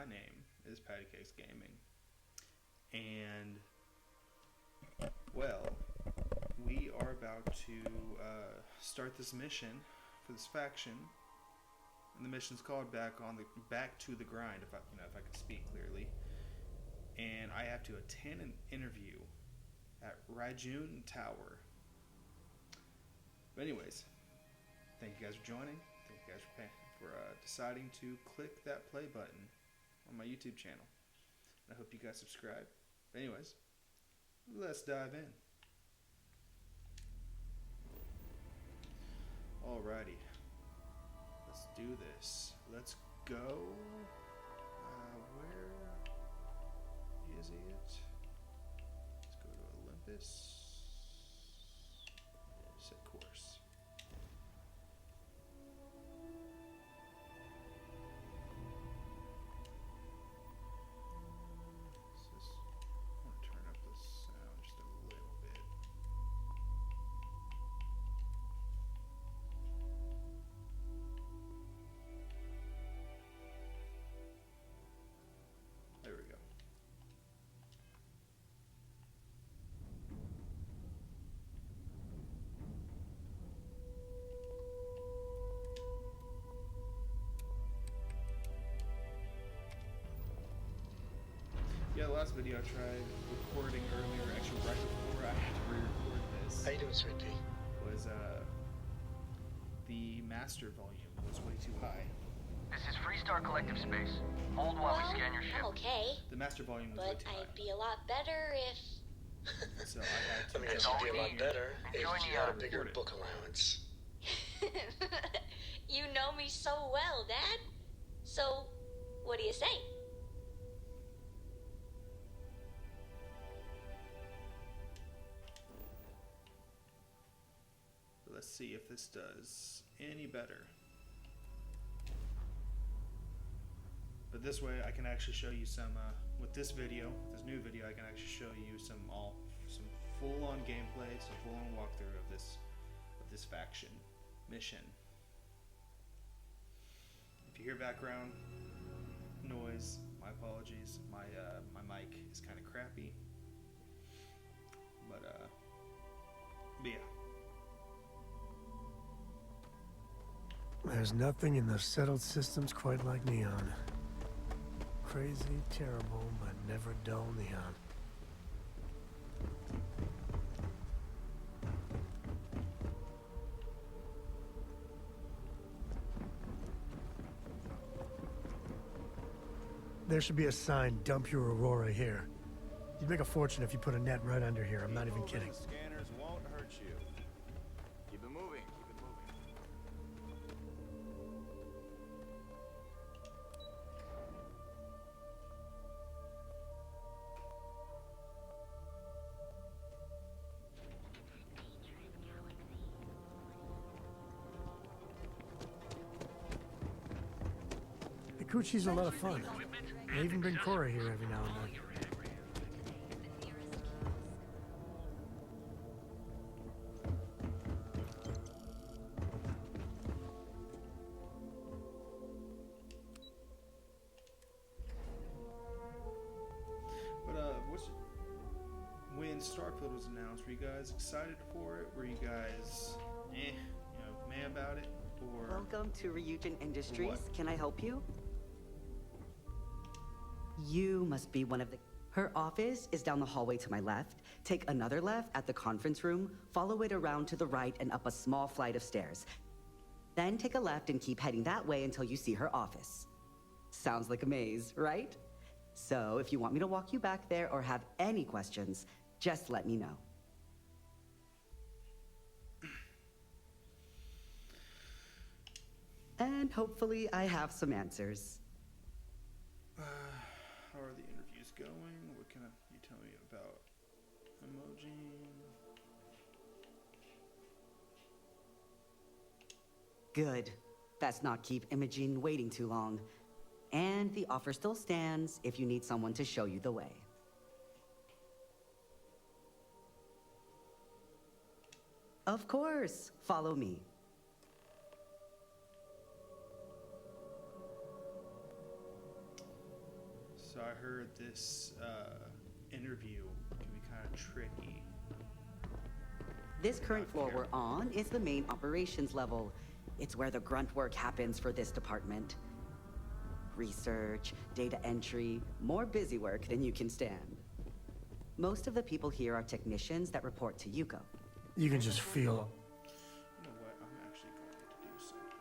my name is Patty Cakes Gaming, and well, we are about to start this mission for this faction, and the mission's called Back to the Grind. If I can speak clearly, and I have to attend an interview at Rajun Tower. But anyways, thank you guys for joining. Thank you guys for deciding to click that play button on my YouTube channel. I hope you guys subscribe. But anyways, let's dive in. Alrighty, let's do this. Let's go. Where is it? Let's go to Olympus. Set course. I want to turn up the sound just a little bit. There we go. Yeah, the last video I tried recording earlier, actually right before I had to re-record this. How you doing, sweetie? Was the master volume was way too high. This is Freestar Collective Space. Hold while we scan your ship. I'm okay, The master volume was way but too high. I'd be a lot better if... So I had to. Let me guess, you'd be a lot better if Enjoy you had a the bigger recorded. book allowance. You know me so well, Dad. So, what do you say? Let's see if this does any better. But this way I can actually show you some, with this video, with this new video, I can actually show you some full-on gameplay, some full-on walkthrough of this faction mission. If you hear background noise, my apologies. My mic is kind of crappy. But yeah. There's nothing in the settled systems quite like neon. Crazy, terrible, but never dull neon. There should be a sign, dump your Aurora here. You'd make a fortune if you put a net right under here, I'm not even kidding. The scanners won't hurt you. Keep it moving, keep it moving. Ikuchi's a lot of fun. They even bring Cora here every now and then. But when Starfield was announced, were you guys excited for it? Were you guys meh about it? Or Welcome to Ryujin Industries. What? Can I help you? You must be one of the... Her office is down the hallway to my left. Take another left at the conference room, follow it around to the right and up a small flight of stairs. Then take a left and keep heading that way until you see her office. Sounds like a maze, right? So if you want me to walk you back there or have any questions, just let me know. And hopefully I have some answers. how are the interviews going? What can you tell me about emoji? Good. That's not keep Imogene waiting too long. And the offer still stands if you need someone to show you the way. Of course. Follow me. So I heard this interview can be kind of tricky. This current floor we're on is the main operations level. It's where the grunt work happens for this department. Research, data entry, more busy work than you can stand. Most of the people here are technicians that report to Yuko. You can just feel You know what? I'm actually going to do something.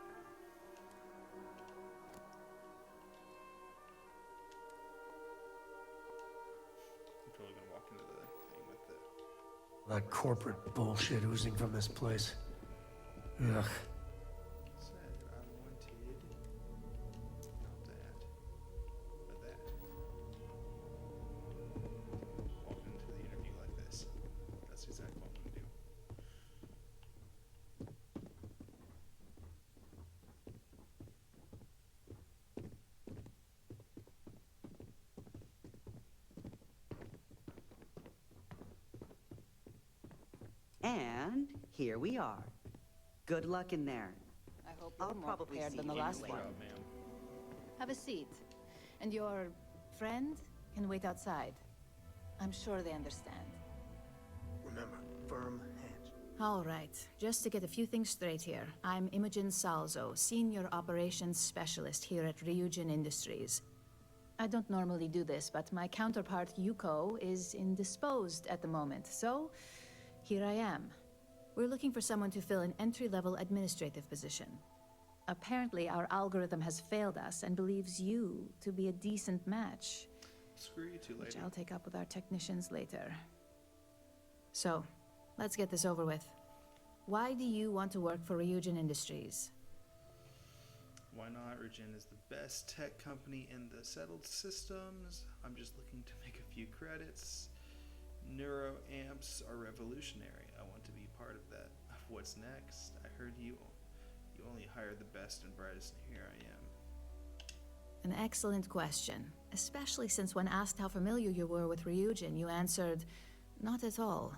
I'm totally gonna walk into the thing with the. that corporate bullshit oozing from this place. Ugh. Said I wanted not that, but that. Walk into the interview like this. That's exactly what I'm gonna do. And here we are. Good luck in there. I hope I'll you're more probably prepared see than the you last later. one. Good job, ma'am. Have a seat. And your friend can wait outside. I'm sure they understand. Remember, firm hands. All right, just to get a few things straight here. I'm Imogen Salzo, Senior Operations Specialist here at Ryujin Industries. I don't normally do this, but my counterpart, Yuko, is indisposed at the moment, so here I am. We're looking for someone to fill an entry-level administrative position. Apparently, our algorithm has failed us and believes you to be a decent match, Screw you two, which lady. I'll take up with our technicians later. So, let's get this over with. Why do you want to work for Ryujin Industries? Why not? Regen is the best tech company in the settled systems. I'm just looking to make a few credits. Neuroamps are revolutionary. I want to be part of that. What's next? I heard you only hire the best and brightest, and here I am. An excellent question, especially since when asked how familiar you were with Ryujin, you answered, not at all.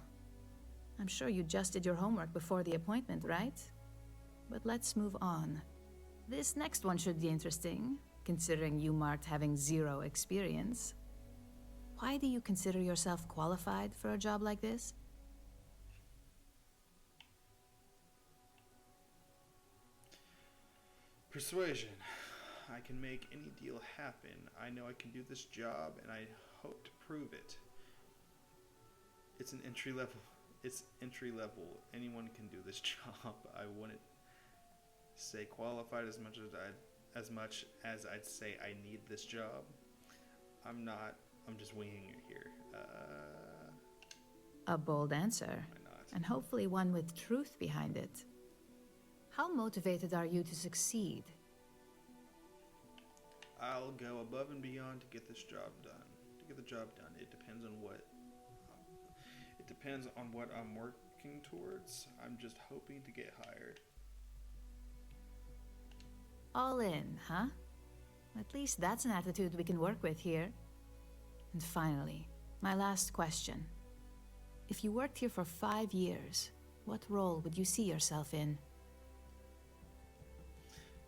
I'm sure you just did your homework before the appointment, right? But let's move on. This next one should be interesting, considering you marked having 0 experience. Why do you consider yourself qualified for a job like this? Persuasion. I can make any deal happen. I know I can do this job, and I hope to prove it. It's an entry level. It's entry level. Anyone can do this job. I wouldn't say qualified as much as I'd say I need this job. I'm not. I'm just winging it here. A bold answer, Why not? and hopefully one with truth behind it. How motivated are you to succeed? I'll go above and beyond to get this job done. To get the job done, it depends on what. It depends on what I'm working towards. I'm just hoping to get hired. All in, huh? At least that's an attitude we can work with here. And finally, my last question. If you worked here for 5 years, what role would you see yourself in?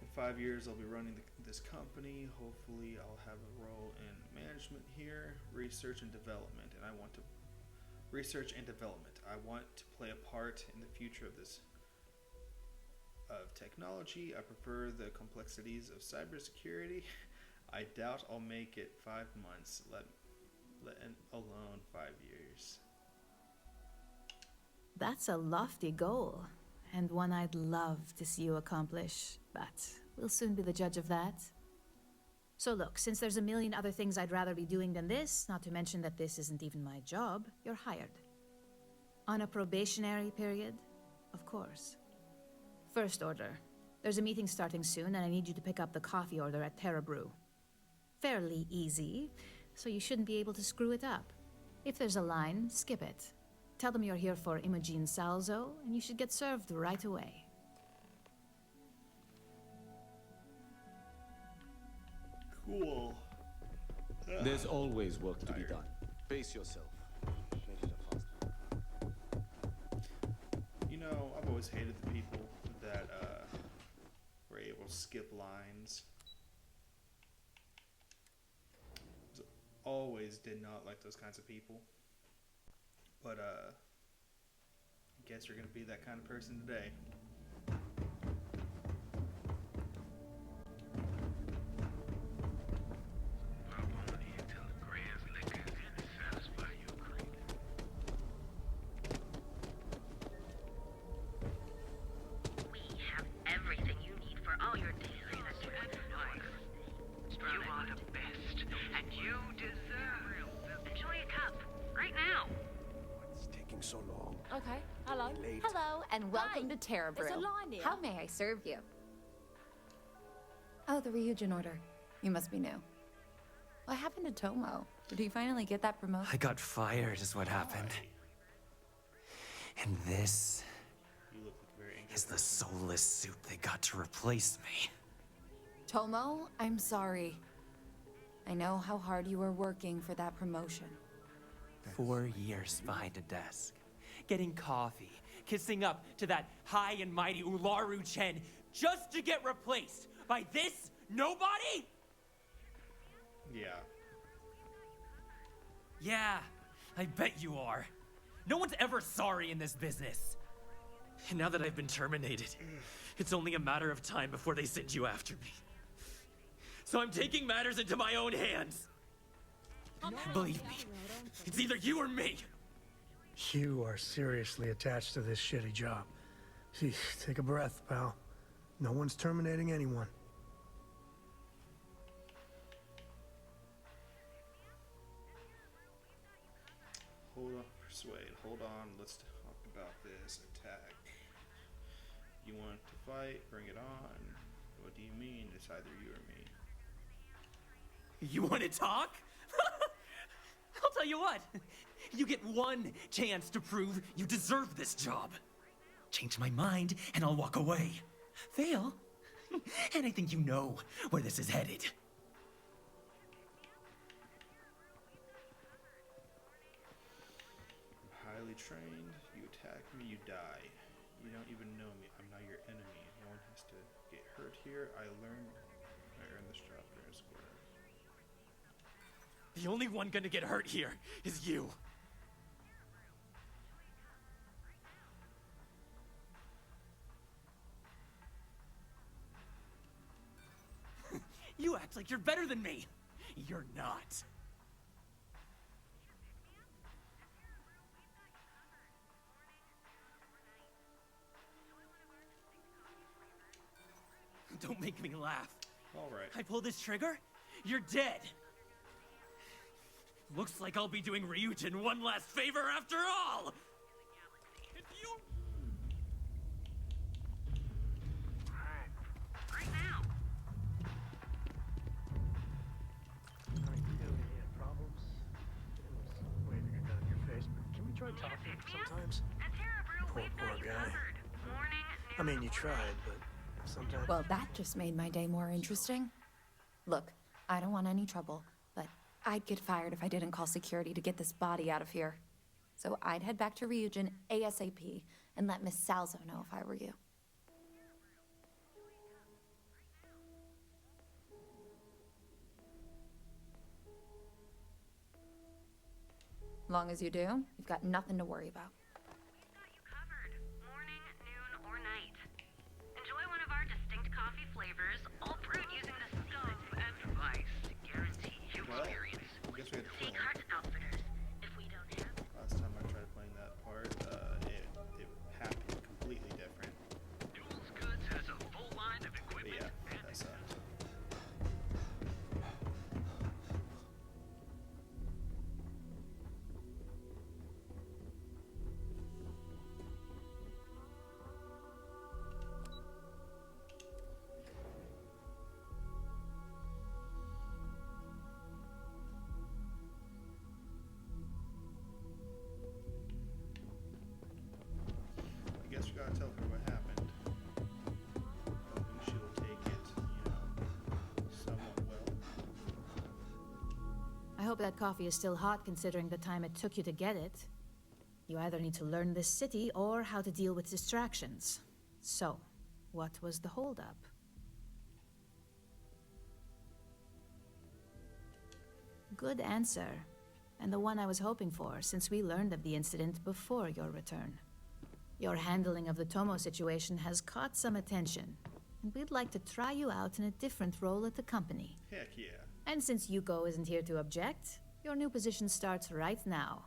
In 5 years, I'll be running this company. Hopefully, I'll have a role in management here, research and development, and I want to play a part in the future of technology. I prefer the complexities of cybersecurity. I doubt I'll make it 5 months, let alone 5 years. That's a lofty goal, and one I'd love to see you accomplish, but we'll soon be the judge of that. So look, since there's a million other things I'd rather be doing than this, not to mention that this isn't even my job, you're hired. On a probationary period, of course. First order. There's a meeting starting soon, and I need you to pick up the coffee order at Terra Brew. Fairly easy, so you shouldn't be able to screw it up. If there's a line, skip it. Tell them you're here for Imogen Salzo, and you should get served right away. Cool. There's always work to be done. Pace yourself. Make it a fast. You know, I've always hated the people that were able to skip lines. always did not like those kinds of people. But I guess you're gonna be that kind of person today. We have everything you need for all your daily adventure life. You are the best, and you deserve. Enjoy a cup right now. What's taking so long? Okay. Hello. Late. Hello, and welcome to Terra Brew. There's a line here. How may I serve you? Oh, the Ryujin order. You must be new. What happened to Tomo? Did he finally get that promotion? I got fired is what happened. And this You look like a very angry is the person. soulless suit they got to replace me. Tomo, I'm sorry. I know how hard you were working for that promotion. 4 years behind a desk, getting coffee, kissing up to that high and mighty Ularu Chen just to get replaced by this nobody? Yeah. Yeah, I bet you are. No one's ever sorry in this business. And now that I've been terminated, it's only a matter of time before they send you after me. So I'm taking matters into my own hands. Believe me, it's either you or me. You are seriously attached to this shitty job. Gee, take a breath, pal. No one's terminating anyone. Hold on, persuade. Hold on. Let's talk about this attack. You want to fight? Bring it on. What do you mean? It's either you or me. You want to talk? I'll tell you what. You get one chance to prove you deserve this job. Change my mind, and I'll walk away. Fail, and I think you know where this is headed. I'm highly trained. You attack me, you die. You don't even know me. I'm not your enemy. No one has to get hurt here. I earned this job fair and square. The only one gonna get hurt here is you. You act like you're better than me. You're not. Don't make me laugh. All right. I pull this trigger, you're dead. Looks like I'll be doing Ryujin one last favor after all. If you... Right now. Sorry, any problems? It was waving a gun in your face, but can we try talking sometimes? At Terra Brew, Poor, we've got poor you guy. covered. Morning, I noon, mean, you or tried, night. but sometimes... Well, that just made my day more interesting. Look, I don't want any trouble, but I'd get fired if I didn't call security to get this body out of here. So I'd head back to Ryujin ASAP and let Miss Salzo know if I were you. Long as you do, you've got nothing to worry about. We've got you covered. Morning, noon, or night. Enjoy one of our distinct coffee flavors, all brewed using the scum and vice to guarantee you Well, experience. I guess we had to Seek film. Heart Outfitters. If we don't have Last time I tried playing that part, it happened completely different. Duels Goods has a full line of But equipment. yeah, that sucked. I guess we gotta tell her what happened. Hoping she will take it, somewhat well. I hope that coffee is still hot considering the time it took you to get it. You either need to learn this city or how to deal with distractions. So, what was the holdup? Good answer. And the one I was hoping for, since we learned of the incident before your return. Your handling of the Tomo situation has caught some attention, and we'd like to try you out in a different role at the company. Heck yeah. And since Yuko isn't here to object, your new position starts right now.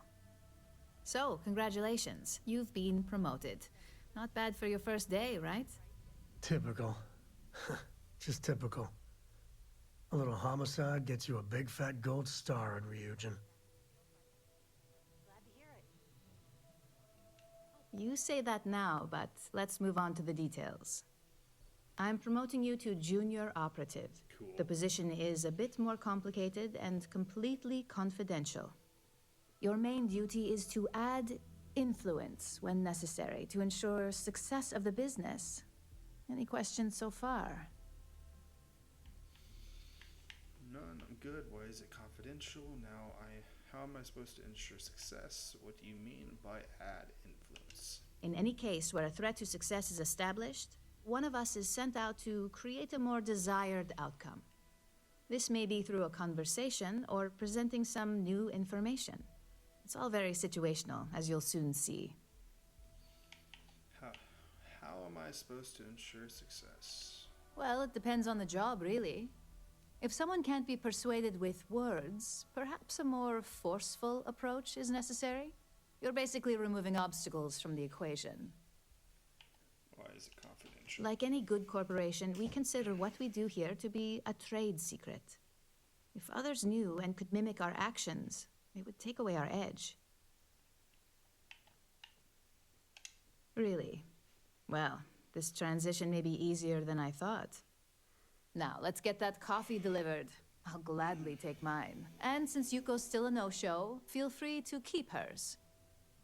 So, congratulations. You've been promoted. Not bad for your first day, right? Typical. Just typical. A little homicide gets you a big fat gold star at Ryujin. You say that now, but let's move on to the details. I'm promoting you to junior operative. Cool. The position is a bit more complicated and completely confidential. Your main duty is to add influence when necessary to ensure success of the business. Any questions so far? None. I'm good. Why is it confidential? How am I supposed to ensure success? What do you mean by add influence? In any case where a threat to success is established, one of us is sent out to create a more desired outcome. This may be through a conversation or presenting some new information. It's all very situational, as you'll soon see. How am I supposed to ensure success? Well, it depends on the job, really. If someone can't be persuaded with words, perhaps a more forceful approach is necessary. You're basically removing obstacles from the equation. Why is it confidential? Like any good corporation, we consider what we do here to be a trade secret. If others knew and could mimic our actions, it would take away our edge. Really? Well, this transition may be easier than I thought. Now, let's get that coffee delivered. I'll gladly take mine. And since Yuko's still a no-show, feel free to keep hers.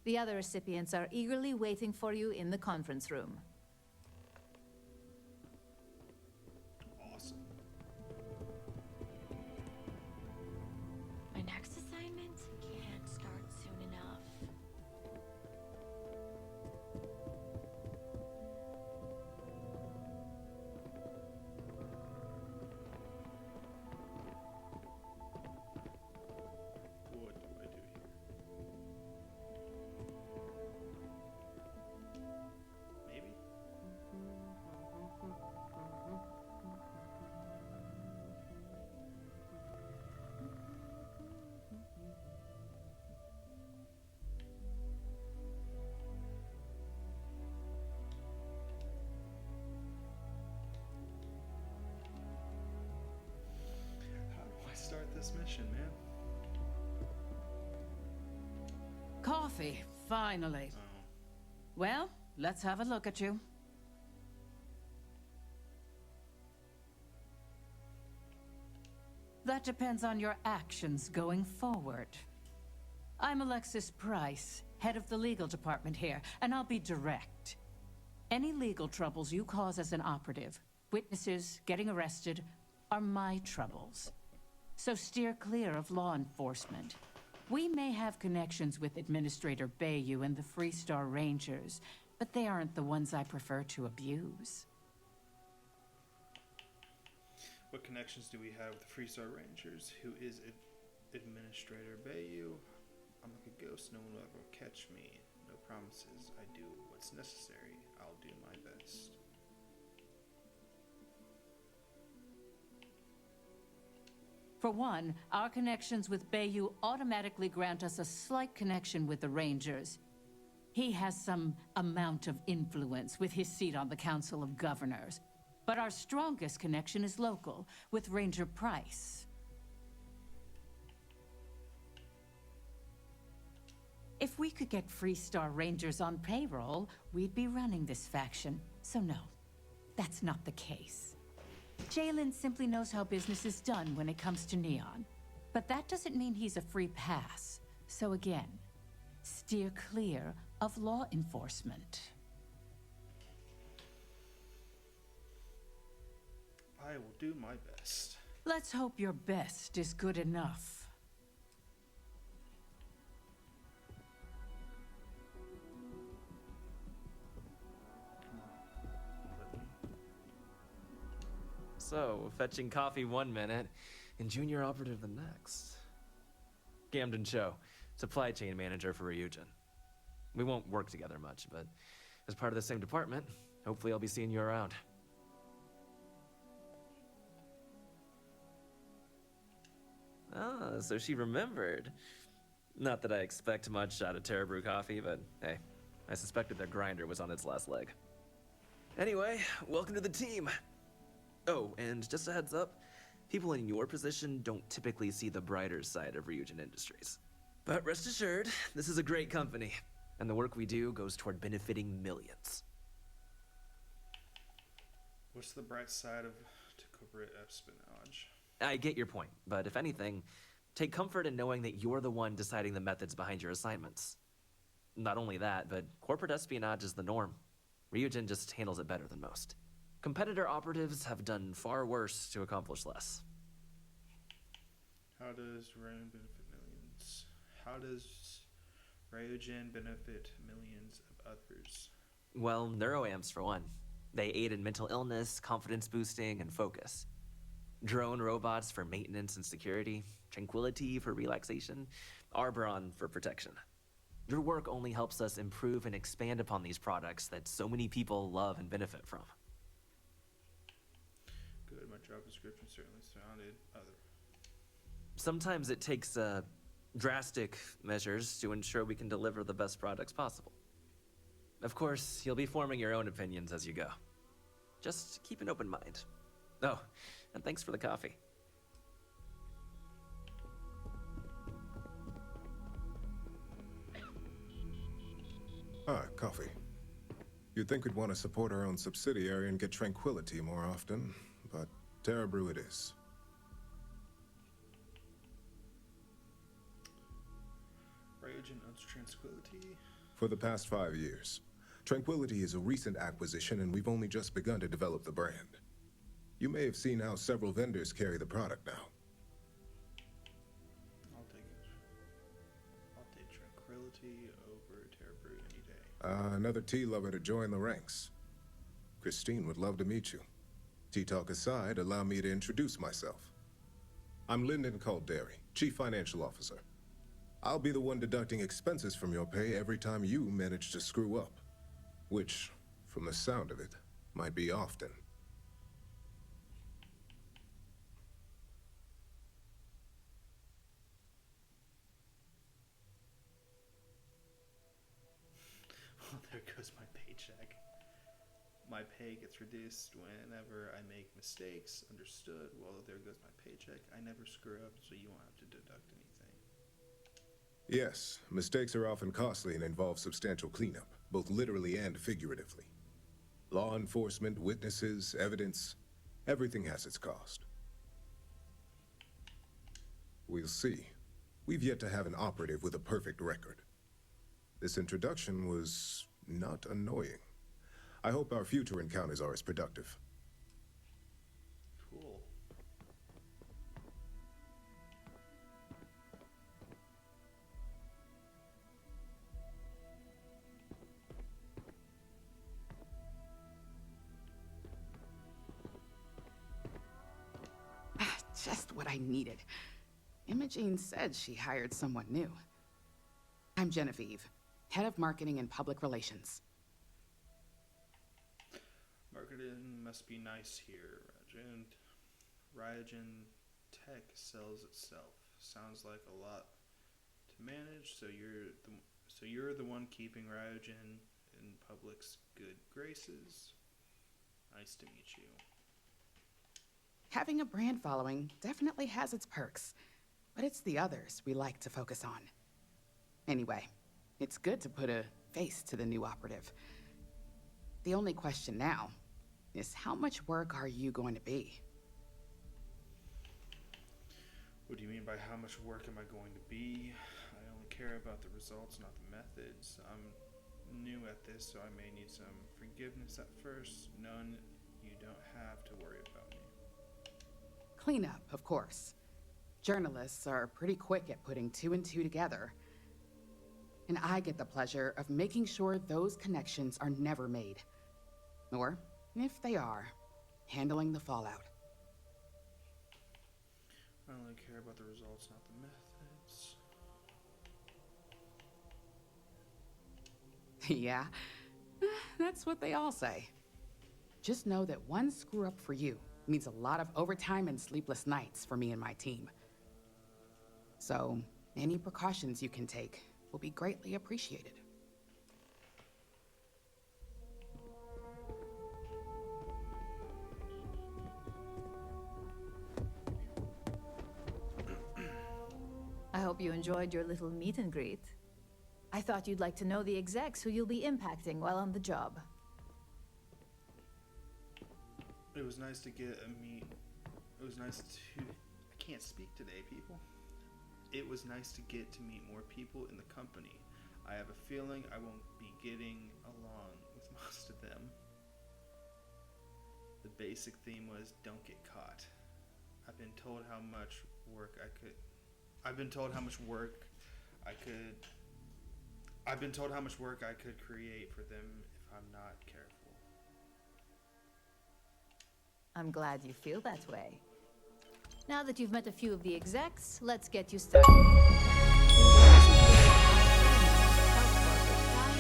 The other recipients are eagerly waiting for you in the conference room. Awesome. My next assignment can't start soon enough. What do I do here? Maybe? How do I start this mission, man? Coffee, finally. Oh. Well, let's have a look at you. That depends on your actions going forward. I'm Alexis Price, head of the legal department here, and I'll be direct. Any legal troubles you cause as an operative, witnesses, getting arrested, are my troubles. So steer clear of law enforcement. We may have connections with Administrator Bayou and the Freestar Rangers, but they aren't the ones I prefer to abuse. What connections do we have with the Freestar Rangers? Who is Administrator Bayou? I'm like a ghost. No one will ever catch me. No promises. I do what's necessary. I'll do my best. For one, our connections with Bayou automatically grant us a slight connection with the Rangers. He has some amount of influence with his seat on the Council of Governors. But our strongest connection is local, with Ranger Price. If we could get Freestar Rangers on payroll, we'd be running this faction. So no, that's not the case. Jalen simply knows how business is done when it comes to Neon. But that doesn't mean he's a free pass. So again, steer clear of law enforcement. I will do my best. Let's hope your best is good enough. So, fetching coffee one minute and junior operative the next. Camden Cho, supply chain manager for Ryujin. We won't work together much, but as part of the same department, hopefully I'll be seeing you around. Ah, so she remembered. Not that I expect much out of Terra Brew Coffee, but hey, I suspected their grinder was on its last leg. Anyway, welcome to the team. Oh, and just a heads up, people in your position don't typically see the brighter side of Ryujin Industries. But rest assured, this is a great company, and the work we do goes toward benefiting millions. What's the bright side of corporate espionage? I get your point, but if anything, take comfort in knowing that you're the one deciding the methods behind your assignments. Not only that, but corporate espionage is the norm. Ryujin just handles it better than most. Competitor operatives have done far worse to accomplish less. How does Ryujin benefit millions? How does Ryujin benefit millions of others? Well, neuroamps for one. They aid in mental illness, confidence boosting, and focus. Drone robots for maintenance and security, tranquility for relaxation, Arbron for protection. Your work only helps us improve and expand upon these products that so many people love and benefit from. Good, my job description certainly sounded other. Sometimes it takes drastic measures to ensure we can deliver the best products possible. Of course, you'll be forming your own opinions as you go. Just keep an open mind. Oh, and thanks for the coffee. Ah, coffee. You'd think we'd want to support our own subsidiary and get tranquility more often, but Terra Brew it is. Ryujin owns Tranquility. For the past 5 years. Tranquility is a recent acquisition, and we've only just begun to develop the brand. You may have seen how several vendors carry the product now. I'll take Tranquility over Terra Brew any day. Another tea lover to join the ranks. Christine would love to meet you. Tea talk aside, allow me to introduce myself. I'm Lyndon Calderi, Chief Financial Officer. I'll be the one deducting expenses from your pay every time you manage to screw up. Which, from the sound of it, might be often. Well, there goes my paycheck. My pay gets reduced whenever I make mistakes. Understood. Well, there goes my paycheck. I never screw up, so you won't have to deduct anything. Yes, mistakes are often costly and involve substantial cleanup, both literally and figuratively. Law enforcement, witnesses, evidence, everything has its cost. We'll see. We've yet to have an operative with a perfect record. This introduction was not annoying. I hope our future encounters are as productive. Cool. Just what I needed. Imogene said she hired someone new. I'm Genevieve, head of marketing and public relations. Marketing must be nice here, Ryujin. Ryujin Tech sells itself. Sounds like a lot to manage. So you're the one keeping Ryujin in public's good graces. Nice to meet you. Having a brand following definitely has its perks, but it's the others we like to focus on. Anyway, it's good to put a face to the new operative. The only question now is how much work are you going to be? What do you mean by how much work am I going to be? I only care about the results, not the methods. I'm new at this, so I may need some forgiveness at first. None, you don't have to worry about me. Cleanup, of course. Journalists are pretty quick at putting two and two together. And I get the pleasure of making sure those connections are never made. Or, if they are, handling the fallout. I only care about the results, not the methods. Yeah, that's what they all say. Just know that one screw up for you means a lot of overtime and sleepless nights for me and my team. So, any precautions you can take will be greatly appreciated. I hope you enjoyed your little meet and greet. I thought you'd like to know the execs who you'll be impacting while on the job. It was nice to get a meet. It was nice to... I can't speak today, people. It was nice to get to meet more people in the company. I have a feeling I won't be getting along with most of them. The basic theme was don't get caught. I've been told how much work I could create for them if I'm not careful. I'm glad you feel that way. Now that you've met a few of the execs, let's get you started. Trying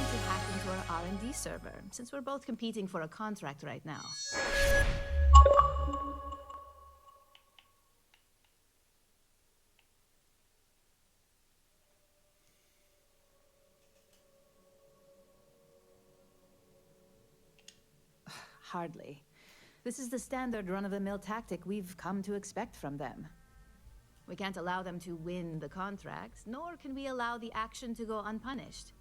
to hack into our R&D server, since we're both competing for a contract right now. Hardly. This is the standard run-of-the-mill tactic we've come to expect from them. We can't allow them to win the contract, nor can we allow the action to go unpunished.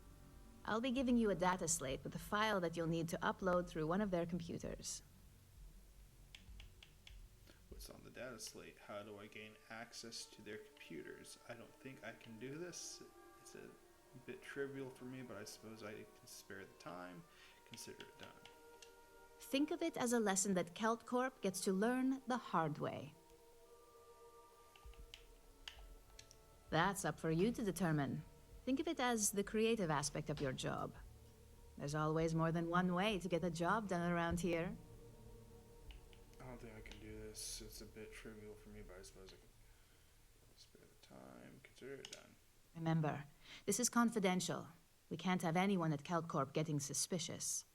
I'll be giving you a data slate with a file that you'll need to upload through one of their computers. What's on the data slate? How do I gain access to their computers? I don't think I can do this. It's a bit trivial for me, but I suppose I can spare the time. Consider it done. Think of it as a lesson that Kelt Corp gets to learn the hard way. That's up for you to determine. Think of it as the creative aspect of your job. There's always more than one way to get a job done around here. I don't think I can do this. It's a bit trivial for me, but I suppose I can spare the time. Consider it done. Remember, this is confidential. We can't have anyone at Kelt Corp getting suspicious.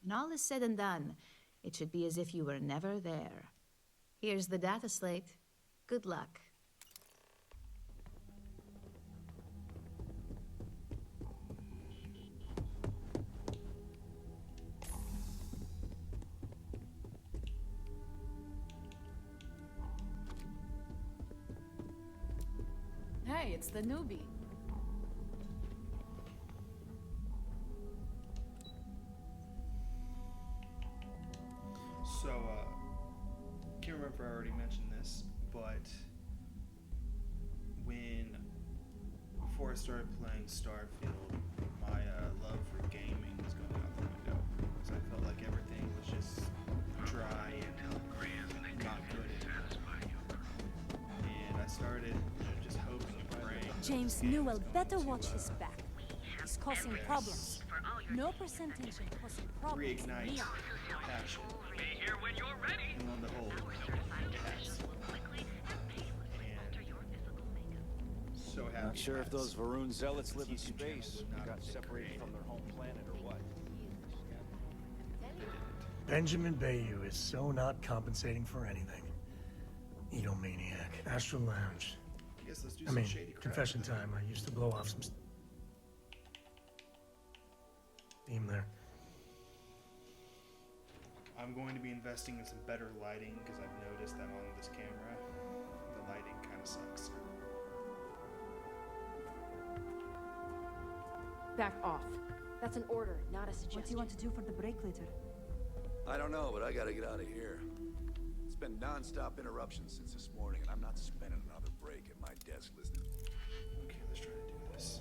When all is said and done, it should be as if you were never there. Here's the data slate. Good luck. Hey, it's the newbie. So, can't remember if I already mentioned this, but before I started playing Starfield, my love for gaming was going out the window. Because I felt like everything was just dry and not good anymore. And I started just hoping and praying. James Newell better watch his back. He's causing problems. No percentage in causing problems. Reignite passion. And lo and behold, it has. And so happy. Not sure if those Varun zealots live in YouTube space, channel would not got have been separated created. from their home planet, or what. Benjamin Bayou is so not compensating for anything. Egomaniac. Astral Lounge. I guess let's do I some mean, shady crap. confession time. I used to blow off some steam there. I'm going to be investing in some better lighting because I've noticed that on this camera, the lighting kind of sucks. Back off. That's an order, not a suggestion. What do you want to do for the break later? I don't know, but I gotta get out of here. It's been non-stop interruptions since this morning, and I'm not spending another break at my desk listening. Okay, let's try to do this.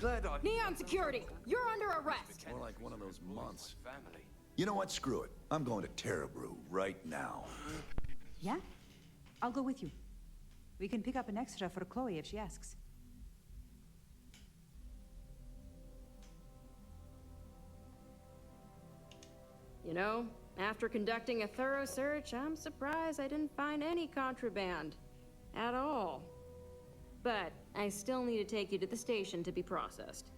glad I... Neon Security, you're under arrest. More like one of those months. You know what? Screw it. I'm going to Terrabrew right now. Yeah? I'll go with you. We can pick up an extra for Chloe if she asks. You know, after conducting a thorough search, I'm surprised I didn't find any contraband. At all. But I still need to take you to the station to be processed.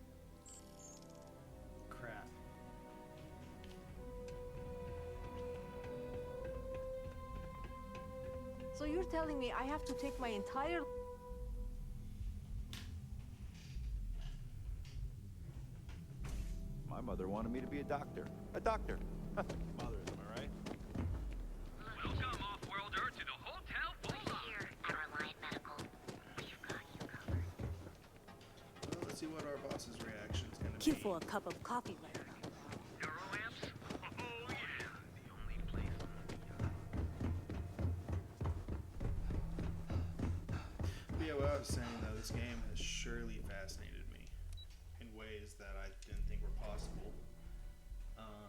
Crap. So you're telling me I have to take my entire... My mother wanted me to be a doctor. A doctor. Mothers, am I right? Welcome, off-worlder, to the Hotel Bola. Here at Reliant Medical. We've got you covered. Well, let's see what our boss's reaction's gonna Cue be. for a cup of coffee later. Neuroamps? Oh, yeah. The only place But yeah, what I was saying though, this game has surely fascinated me in ways that I didn't think were possible.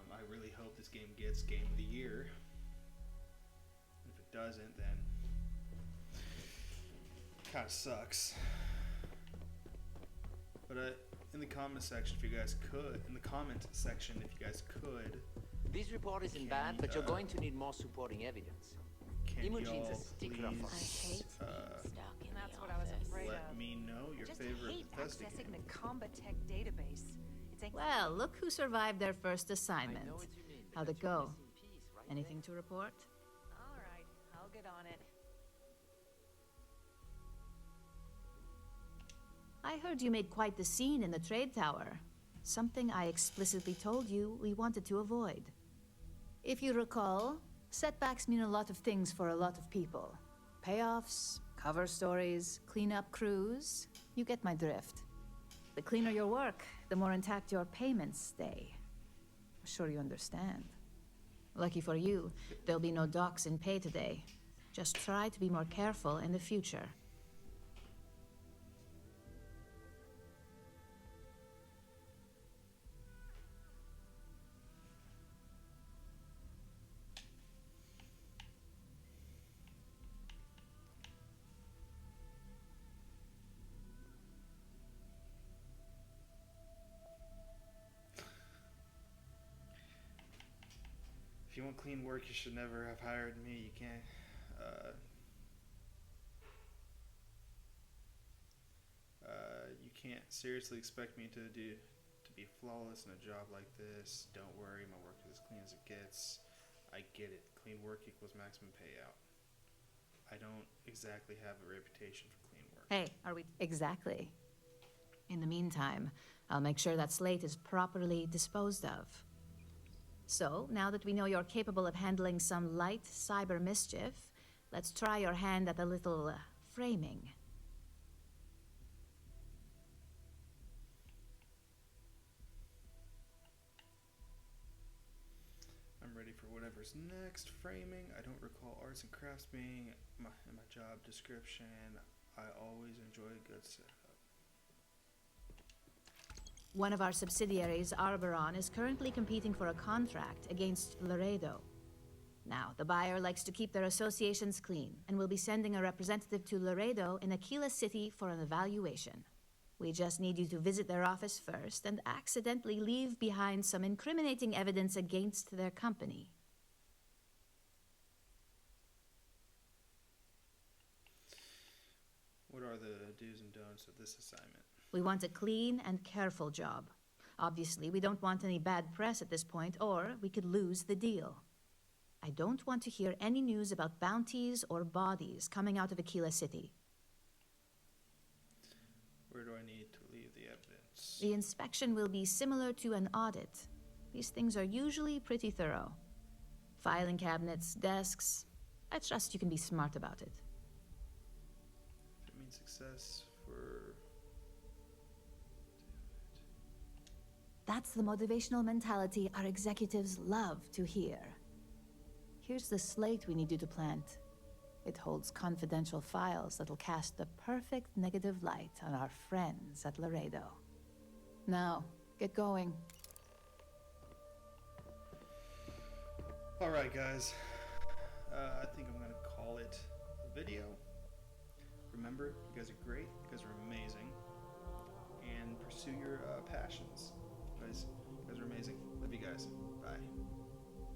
I really hope this game gets Game of the Year. If it doesn't, then kind of sucks. But in the comment section, if you guys could, This report isn't bad, but you're going to need more supporting evidence. can Imogene's y'all a stickler for please That's what I was afraid let me know your favorite Bethesda game? the Combatech database. Well, look who survived their first assignment. How'd it go? Anything to report? All right, I'll get on it. I heard you made quite the scene in the trade tower. Something I explicitly told you we wanted to avoid. If you recall, setbacks mean a lot of things for a lot of people. Payoffs, cover stories, cleanup crews. You get my drift. The cleaner your work, the more intact your payments stay. I'm sure you understand. Lucky for you, there'll be no docks in pay today. Just try to be more careful in the future. If you want clean work, you should never have hired me. You can't. You can't seriously expect me to be flawless in a job like this. Don't worry, my work is as clean as it gets. I get it. Clean work equals maximum payout. I don't exactly have a reputation for clean work. Hey, are we... Exactly. In the meantime, I'll make sure that slate is properly disposed of. So, now that we know you're capable of handling some light cyber mischief, let's try your hand at a little framing. I'm ready for whatever's next. Framing. I don't recall arts and crafts being in my job description. I always enjoy a good setup. One of our subsidiaries, Arboron, is currently competing for a contract against Laredo. Now, the buyer likes to keep their associations clean, and will be sending a representative to Laredo in Aquila City for an evaluation. We just need you to visit their office first and accidentally leave behind some incriminating evidence against their company. What are the do's and don'ts of this assignment? We want a clean and careful job. Obviously, we don't want any bad press at this point, or we could lose the deal. I don't want to hear any news about bounties or bodies coming out of Aquila City. Where do I need to leave the evidence? The inspection will be similar to an audit. These things are usually pretty thorough. Filing cabinets, desks. I trust you can be smart about it. If it means success for... That's the motivational mentality our executives love to hear. Here's the slate we need you to plant. It holds confidential files that'll cast the perfect negative light on our friends at Laredo. Now, get going. Alright, guys. I think I'm going to call it a video. Remember, you guys are great. You guys are amazing. And pursue your passions. You guys are amazing. Love you guys. Bye.